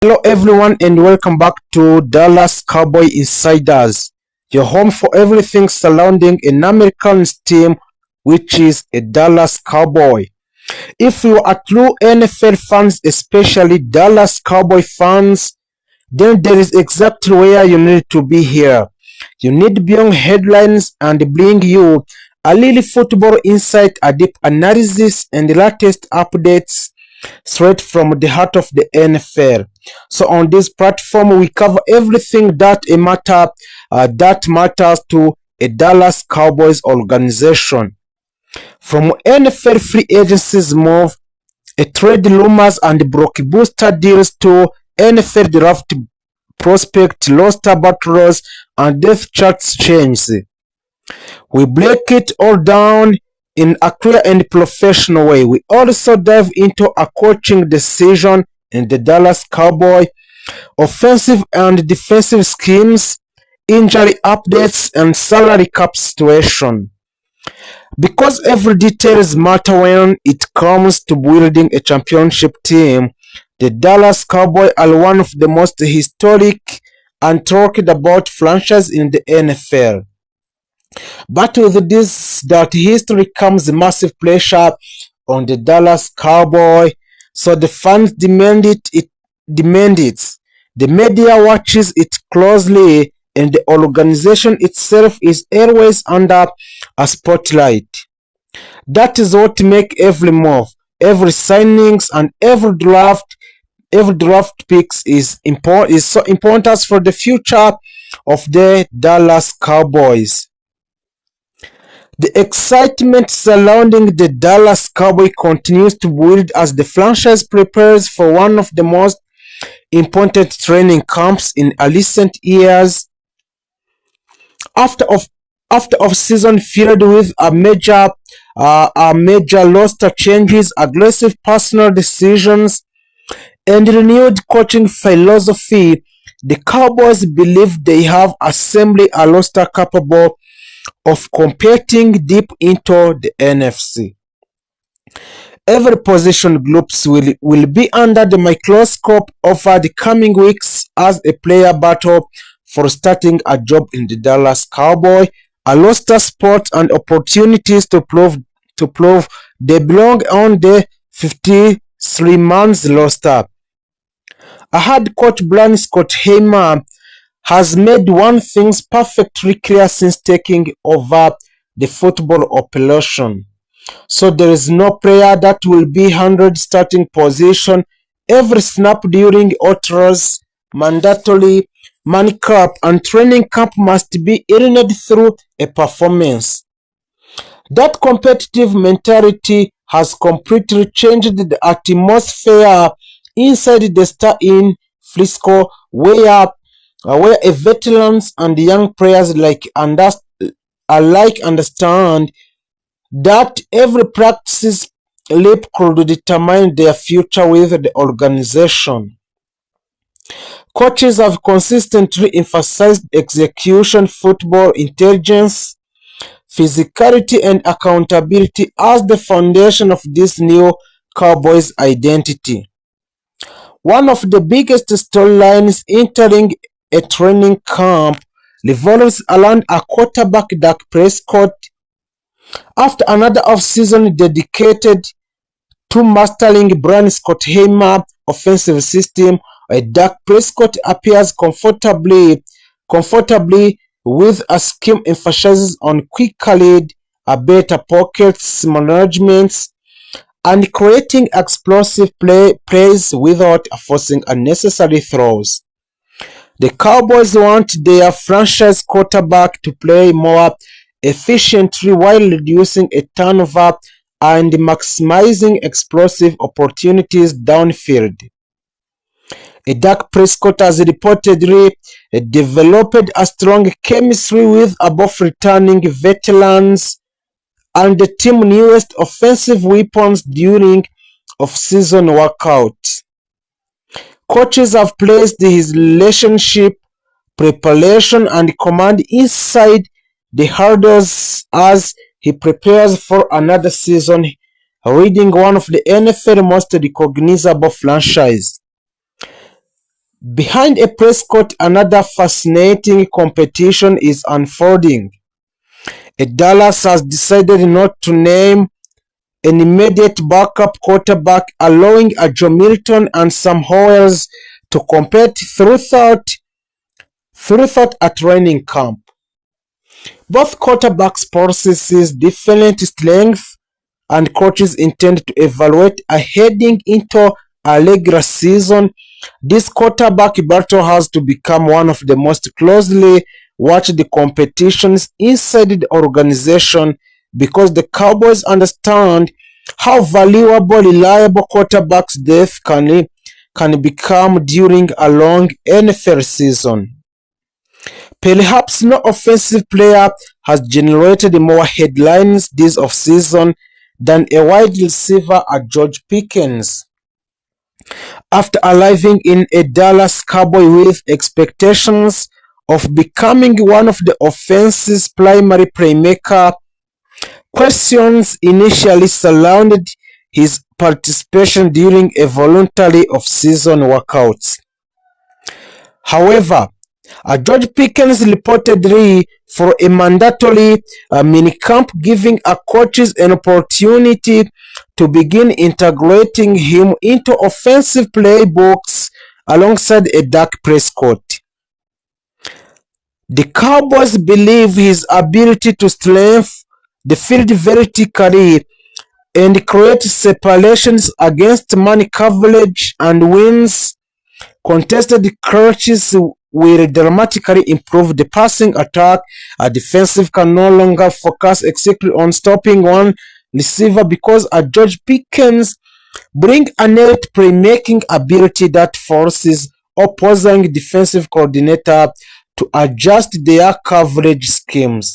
Hello everyone and welcome back to Dallas Cowboy Insiders, your home for everything surrounding an American team which is a Dallas Cowboy. If you are true NFL fans, especially Dallas Cowboy fans, then there is exactly where you need to be here. You need beyond headlines and bring you a little football insight, a deep analysis and the latest updates straight from the heart of the NFL. So on this platform, we cover everything that matters to a Dallas Cowboys organization, from NFL free agencies move, a trade rumors and blockbuster deals to NFL draft prospect roster battles and depth charts changes. We break it all down in a clear and professional way. We also dive into a coaching decision in the Dallas Cowboy, offensive and defensive schemes, injury updates, and salary cap situation. Because every detail matters when it comes to building a championship team, the Dallas Cowboys are one of the most historic and talked about franchises in the NFL. But with this, that history comes massive pressure on the Dallas Cowboy, so the fans demand it. The media watches it closely, and the organization itself is always under a spotlight. That is what makes every move, every signings, and every draft picks is so important for the future of the Dallas Cowboys. The excitement surrounding the Dallas Cowboys continues to build as the franchise prepares for one of the most important training camps in recent years. After off-season filled with a major roster changes, aggressive personal decisions, and renewed coaching philosophy, the Cowboys believe they have assembled a roster capable of competing deep into the NFC. Every position groups will be under the microscope over the coming weeks as a player battle for starting a job in the Dallas Cowboy, a roster spot and opportunities to prove they belong on the 53-man roster. A head coach Brian Scott Heimer has made one thing perfectly clear since taking over the football operation. So there is no player that will be 100 starting position every snap during ultras, mandatory manicap and training camp must be earned through a performance. That competitive mentality has completely changed the atmosphere inside the star in Frisco, where a veterans and young players alike understand that every practice leap could determine their future with the organization. Coaches have consistently emphasized execution, football intelligence, physicality, and accountability as the foundation of this new Cowboys identity. One of the biggest storylines entering a training camp revolves around a quarterback Dak Prescott. After another offseason dedicated to mastering Brian Scott Heimer offensive system, Dak Prescott appears comfortably with a scheme emphasizes on quick lead, a better pockets management, and creating explosive plays without forcing unnecessary throws. The Cowboys want their franchise quarterback to play more efficiently while reducing a turnover and maximizing explosive opportunities downfield. Dak Prescott has reportedly developed a strong chemistry with both returning veterans and the team's newest offensive weapons during off-season workouts. Coaches have placed his relationship, preparation, and command inside the hurdles as he prepares for another season, leading one of the NFL's most recognizable franchises. Behind a Prescott, another fascinating competition is unfolding. Dallas has decided not to name an immediate backup quarterback, allowing Joe Milton and Sam Howells to compete throughout a training camp. Both quarterbacks possess different strengths, and coaches intend to evaluate heading into a regular season. This quarterback battle has to become one of the most closely watched competitions inside the organization because the Cowboys understand how valuable reliable quarterbacks depth can become during a long NFL season. Perhaps no offensive player has generated more headlines this offseason than a wide receiver at George Pickens. After arriving in a Dallas Cowboy with expectations of becoming one of the offense's primary playmaker, questions initially surrounded his participation during a voluntary off-season workouts. However, George Pickens reportedly for a mandatory minicamp, giving coaches an opportunity to begin integrating him into offensive playbooks alongside a Dak Prescott. The Cowboys believe his ability to strengthen the field vertically and create separations against man coverage and wins contested catches will dramatically improve the passing attack. A defensive can no longer focus exclusively on stopping one receiver because George Pickens bring a net playmaking ability that forces opposing defensive coordinator to adjust their coverage schemes.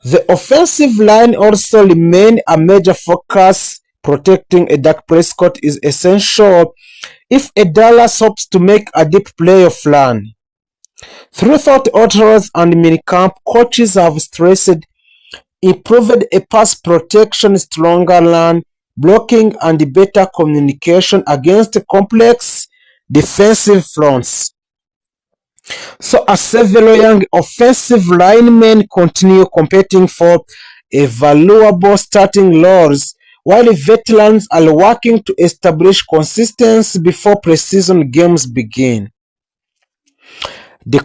The offensive line also remain a major focus. Protecting Dak Prescott is essential if Dallas hopes to make a deep playoff run. Throughout outdoors and minicamp, coaches have stressed improved pass protection, stronger run blocking, and better communication against complex defensive fronts. So as several young offensive linemen continue competing for valuable starting roles, while veterans are working to establish consistency before preseason games begin. The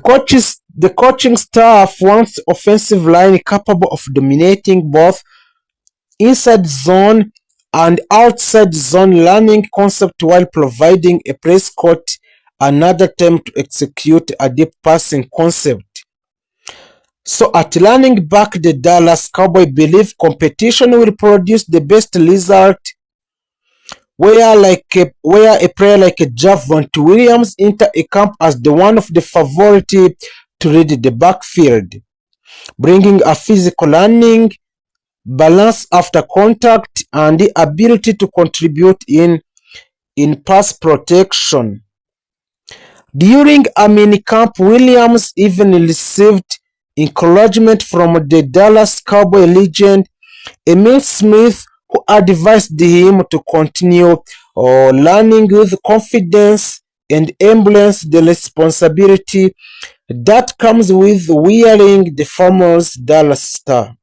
coaching staff wants offensive line capable of dominating both inside zone and outside zone learning concept while providing a Prescott another time to execute a deep passing concept. So at running back, the Dallas Cowboys believe competition will produce the best result where a player like Javonte Williams enter a camp as the one of the favorite to lead the backfield, bringing a physical learning, balance after contact, and the ability to contribute in pass protection. During a minicamp, Williams even received encouragement from the Dallas Cowboy legend Emil Smith, who advised him to continue learning with confidence and embrace the responsibility that comes with wearing the famous Dallas star.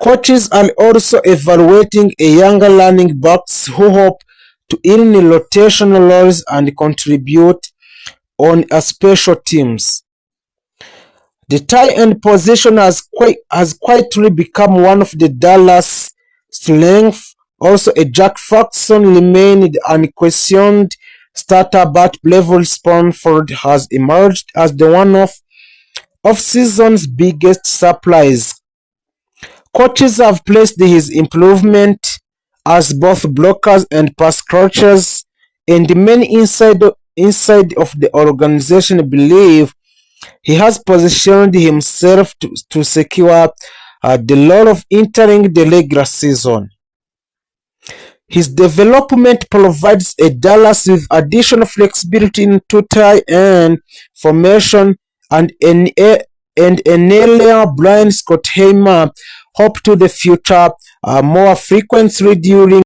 Coaches are also evaluating a younger running backs who hope to earn rotational roles and contribute on special teams. The tight end position has quietly become one of the Dallas' strengths. Also, Jack Faxon remained unquestioned starter, but Level Sponford has emerged as the one of off-season's biggest surprise. Coaches have placed his improvement as both blockers and pass catchers, and the men inside of the organization believe he has positioned himself to secure the role of entering the regular season. His development provides a Dallas with additional flexibility in two-tight end formation, and an earlier Brian Scott Heimer hope to the future more frequently during